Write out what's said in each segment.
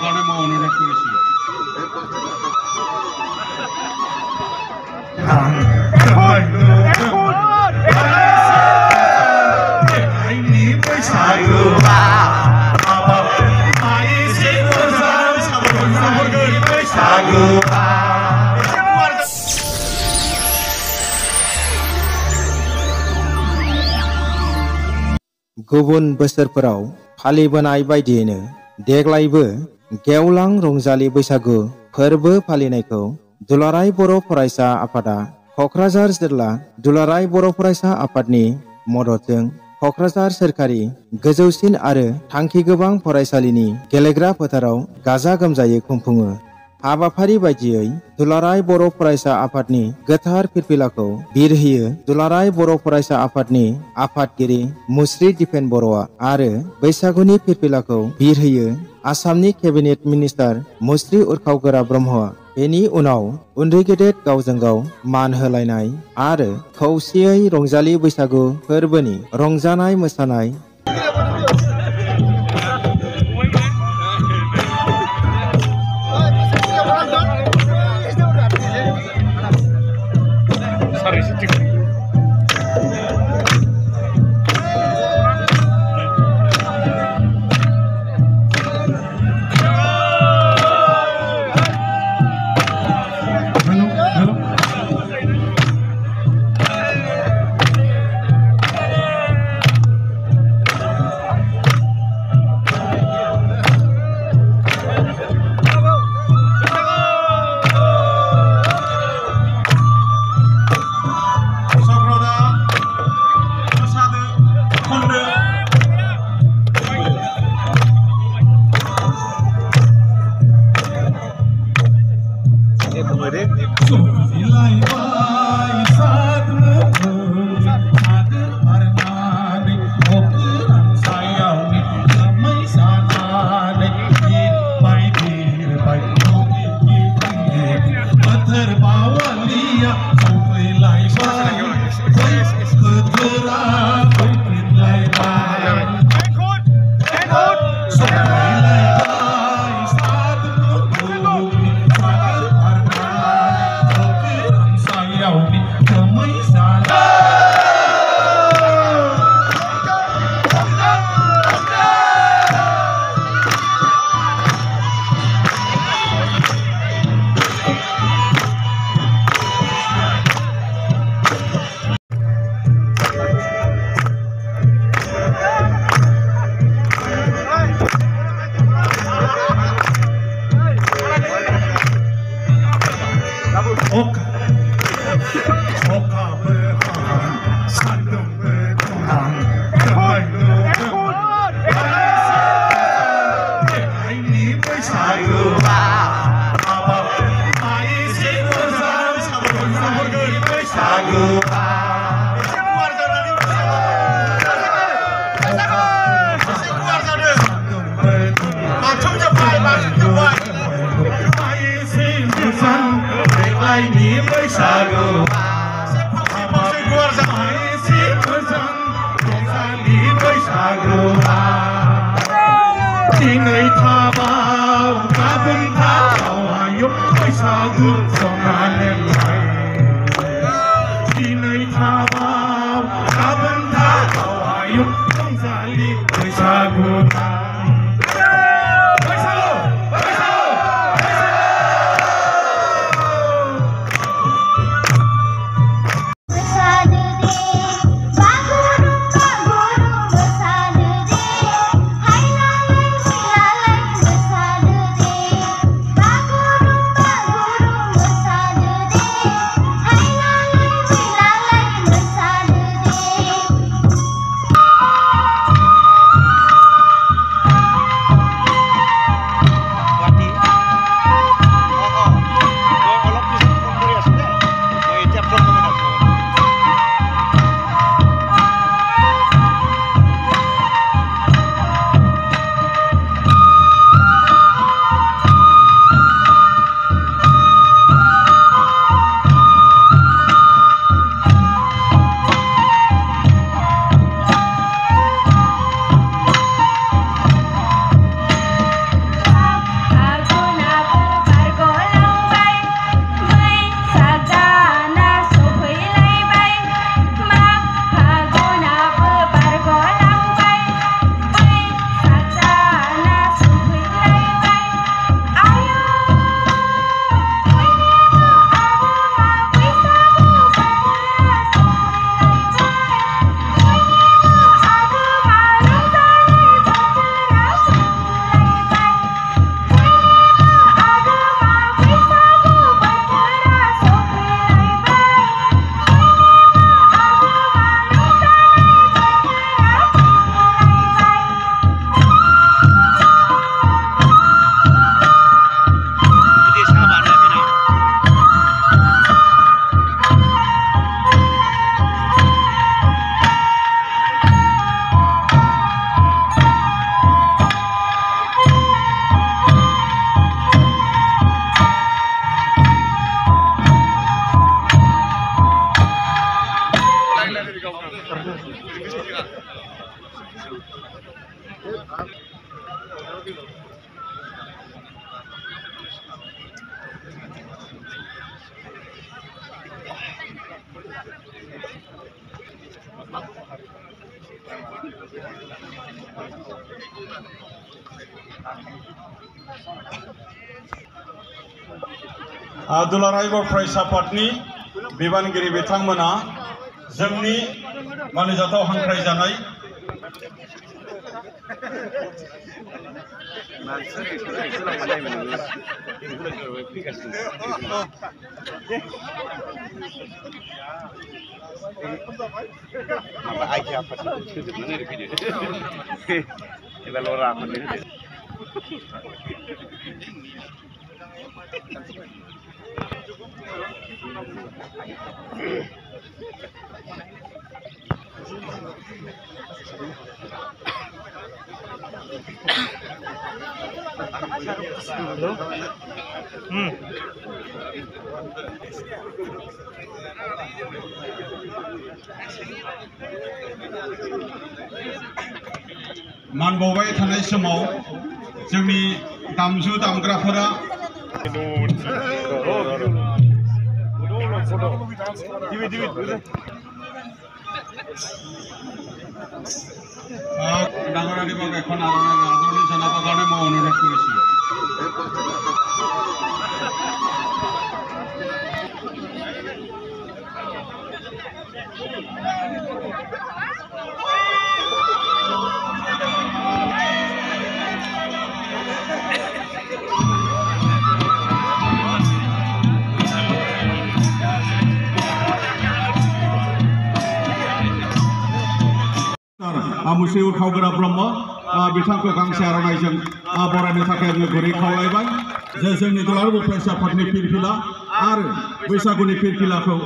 কাৰণে মই অনুৰোধ কৰিছোঁ। गुबुन बोसोरफोराव फालिबोनाय बायदियैनो देग्लायबो गेवलां रंजालि बैसागु फोरबो फालिनायखौ दुलाराय बर' फरायसा आफादा क'क्राझार जिल्ला दुलाराय बर' फरायसा आफादनि मददजों क'क्राझार सोरखारि गोजौसिन आरो थांखि गोबां फरायसालिनि गेलेग्रा फोथाराव गाजा गोमजायै खुंफुङो। हाबाफारि बायदियै दुलाराय बर' फरायसा आफादनि गोथार फिरफिलाखौ बिरहोयो दुलाराय बर' फरायसा आफादनि आफादगिरि मुस्रि दिपेन बर'आ आरो बैसागुनि फिरफिलाखौ बिरहोयो आसामनि केबिनेट मिनिस्टार मुस्रि उरखावगोरा ब्रह्मआ। बेनि उनाव उन्दै गेदेर गावजों गाव मान होलायनाय आरो खौसेयै रंजालि बैसागु फोरबोनि रंजानाय मोसानाय दुलाराय बर' फरायसा आफादनि बिबानगिरि बिथांमोना जोंनि मानिजाथाव हांख्रायजानाय मान बावबाय थानाय समाव जोंनि दामजु दामग्राफोरा ডাঙৰাৰী বাগ এখন আদৰণি জনাবৰ কাৰণে মই অনুৰোধ কৰিছোঁ। मुस्रि उथावगोरा ब्रह्म बिथांखौ गांसे आर'नाइजों बरायनो थाखाय आङो गुरै खावलायबाय जे जोंनि दुलाराय बर' फरायसा आफादनि फिरफिला आरो बैसागुनि फिरफिलाखौ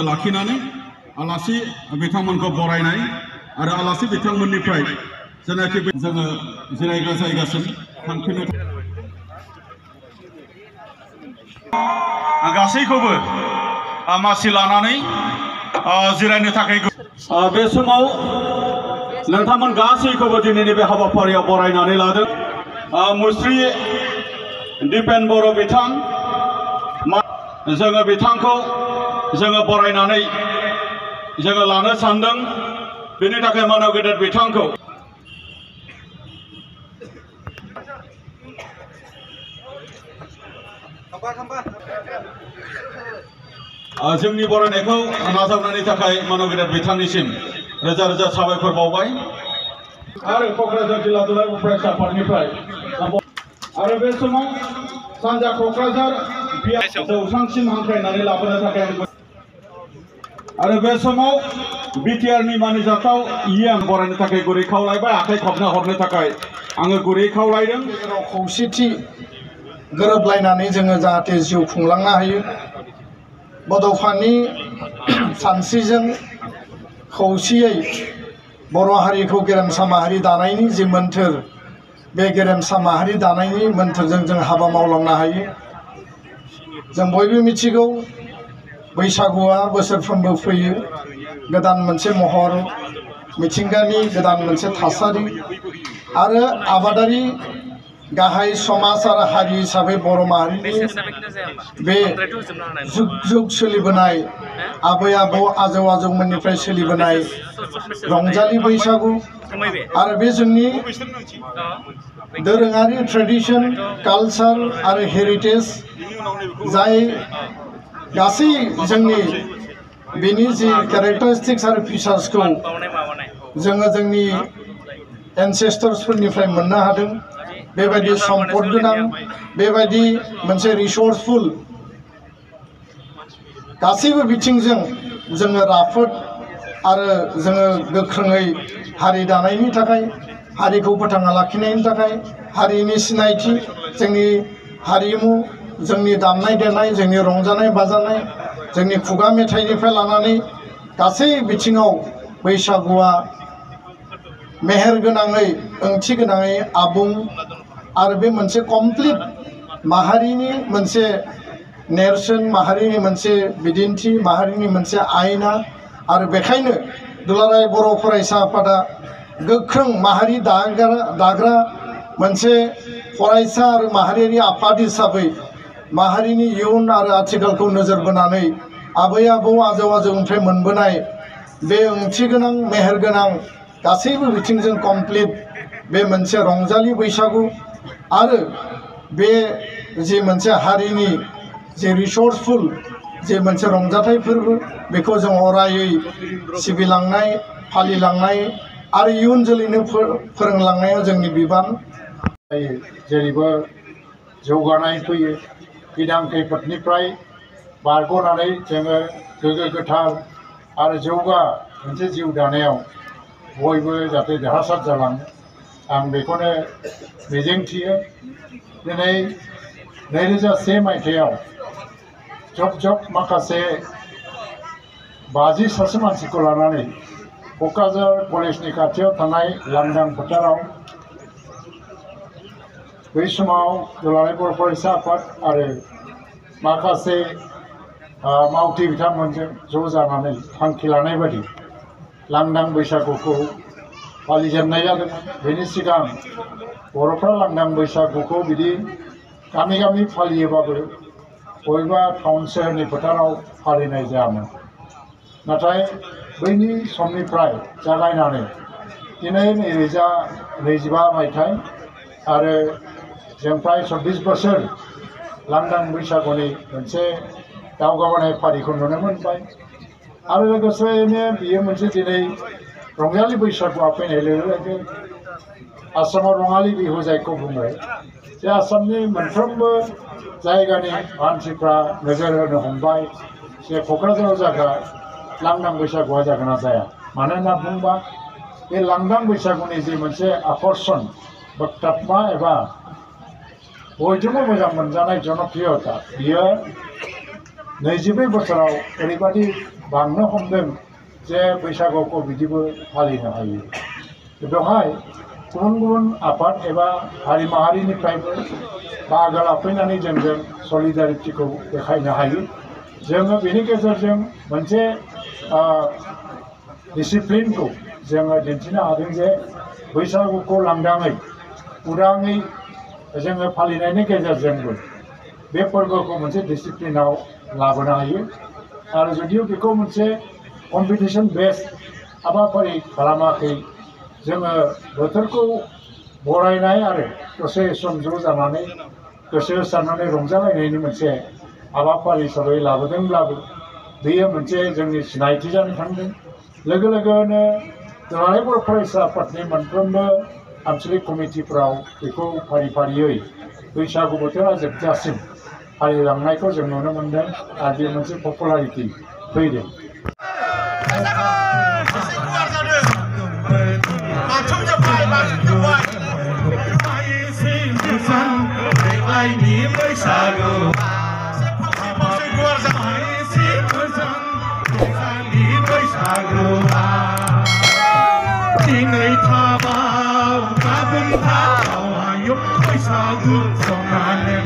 लाखिनानै आलासि बिथांमोनखौ बरायनाय आरो आलासि बिथांमोननिफ्राय जेनाखि जोङो जिरायग्रा जायगासिम थांफिनो गासैखौबो मासि लानानै जिरायनो थाखाय बे समाव नोंथांमोन गासैखौबो दिनैनि बे हाबाफारियाव बरायनानै लादों। मुस्रि दिपेन बर' बिथां जोङो बिथांखौ जोङो बरायनानै जोङो लानो सानदों। बेनि थाखाय मानव गेदेर बिथांखौ जोंनि बरायनायखौ नाजावनायनि थाखाय मानव गेदेर बिथांनिसिम रोजा रोजा साबायखर बावबाय। आरो क'क्राझार जिल्ला दुलाराय बर' फरायसा आफादनिफ्राय आरो बे समाव सानजा क'क्राझार जौसांसिम हांख्रायनानै लाबोनो थाखाय आरो बे समाव बिटिआरनि मानिजाथाव इएम बरायनो थाखाय गुरै खावलायबाय। आखाइ खबना हरनो थाखाय आङो गुरै खावलायदों। खौसेथि गोरोबलायनानै जोङो जाहाथे जिउ खुंलांनो हायो। बड'फानि सानस्रिजों खौसेयै बर' हारिखौ गेरेमसा माहारि दानायनि जि मोन्थोर, बे गेरेमसा माहारि दानायनि मोन्थोरजों जों हाबा मावलांनो हायो। जों बयबो मिथिगौ बैसागुआ बोसोरफ्रोमबो फैयो। गोदान मोनसे महर, मिथिंगानि गोदान मोनसे थासारि आरो आबादारि गाहाय समाज आरो हारि हिसाबै बर' माहारिनि बे जुग जुग सोलिबोनाय आबै आबौ आजौ आजौमोननिफ्राय सोलिबोनाय रंजालि बैसागु आरो बे जोंनि दोरोङारि ट्रेडिशन, कालचार आरो हेरिटेज जाय गासै जोंनि बेनि जि केरेक्टारिस्टिक्स आरो फिचार्सखौ जोङो जोंनि एनसेस्टर्सफोरनिफ्राय मोननो हादों। बेबायदि सम्पद गोनां, बेबायदि मोनसे रिसर्सफुल गासैबो बिथिंजों जोङो राफोद आरो जोङो गोख्रोङै हारि दानायनि थाखाय, हारिखौ फोथांना लाखिनायनि थाखाय, हारिनि सिनायथि, जोंनि हारिमु, जोंनि दामनाय देनाय, जोंनि रंजानाय बाजानाय, जोंनि खुगा मेथाइनिफ्राय लानानै गासै बिथिङाव बैसागुआ मेहेर गोनाङै, ओंथि गोनाङै आबुं आरो बे मोनसे कमप्लिट माहारिनि मोनसे नेरसोन माहारिनि मोनसे बिदिन्थि माहारिनि मोनसे आयना आरो बेखायनो दुलाराय बर' फरायसा आफादा गोख्रों माहारि दाग्रा मोनसे फरायसा आरो माहारियारि आफाद हिसाबै माहारिनि इयुन आरो आथिखालखौ नोजोर बोनानै आबै आबौ आजौ आजौनिफ्राय मोनबोनाय बे ओंथि गोनां मेहेर गोनां गासैबो बिथिंजों कमप्लिट बे मोनसे रंजालि बैसागु आरो बे जे मोनसे हारिनि जे रिसर्सफुल जे मोनसे रंजाथाइ फोरबो बेखौ जों अरायै सिबिलांनाय फालिलांनाय आरो इयुन जोलैनो फोरोंलांनाया जोंनि बिबान जेरैबो जौगानाय फैयो गिदां खैफोदनिफ्राय बारग'नानै जोङो गोगो गोथार आरो जौगा मोनसे जिउ दानायाव बयबो जाहाथे देरहासार जालाङो आं बेखौनो मिजिंथियो दिनै 2001 मायथाइयाव जब माखासे 50 सासे मानसिखौ लानानै क'क्राझार कलेजनि खाथियाव थानाय लांदां फोथाराव बै समाव दुलाराय बर' फरायसा आफाद आरो माखासे मावथि बिथांमोनजों ज' जानानै थांखि लानाय बायदि लांदां बैसागुखौ फालिजेननाय जादों। बेनि सिगां बर'फ्रा लांदां बैसागुखौ बिदि गामि गामि फालियोबाबो बबेबा टाउन सोहोरनि फोथाराव फालिनाय जायामोन। नाथाय बैनि समनिफ्राय जागायनानै दिनै 2025 मायथाइ आरो जों प्राय 24 बोसोर लांदां बैसागुनि मोनसे दावगाबोनाय फारिखौ नुनो मोनबाय आरो लोगोसेनो बियो मोनसे दिनै रंजालि बैसागुआ फैनाय लोगो लोगो आसामाव रङालि बिहु जायखौ बुङो जे आसामनि मोनफ्रोमबो जायगानि मानसिफ्रा नोजोर होनो हमबाय जे क'क्राझाराव जागा लांदां बैसागुआ जागोन ना जाया मानो होनना बुंबा बे लांदां बैसागुनि जे मोनसे आकर्षण बक्तात्मा एबा बयजोंबो मोजां मोनजानाय जनप्रियता बियो 22 बोसोराव ओरैबादि बांनो हमदों जे बैसागुखौ बिदिबो फालिनो हायो। बेवहाय गुबुन गुबुन आफाद एबा हारि माहारिनिफ्रायबो बाहागो लाफैनानै जोंजों सलिडारिटिखौ देखायनो हायो। जोङो बेनि गेजेरजों मोनसे डिसिप्लिनखौ जोङो दिन्थिनो हादों जे बैसागुखौ लांदाङै उदाङै जोङो फालिनायनि गेजेरजोंबो बे फोरबोखौ मोनसे डिसिप्लिनाव लाबोनो हायो आरो जुदिও बेखौ मोनसे कम्पिटिशन बेस हाबाफारि खालामाखै जोङो बोथोरखौ बरायनाय आरो दसे सम ज' जानानै गोसो होसारनानै रंजालायनायनि मोनसे हाबाफारि हिसाबै लाबोदोंब्लाबो बेयो मोनसे जोंनि सिनायथि जानो थांदों। लोगो लोगोनो दुलाराय बर' फरायसा आफादनि मोनफ्रोमबो आनसलिक कमिटिफोराव बेखौ फारि फारियै बैसागु बोथोरा जोबजासिम फालिलांनायखौ जों नुनो मोनदों आरो बे मोनसे पपुलारिटि फैदों। दिनै थाबाव गाबोन थाबाव आयौ बैसागु संनानै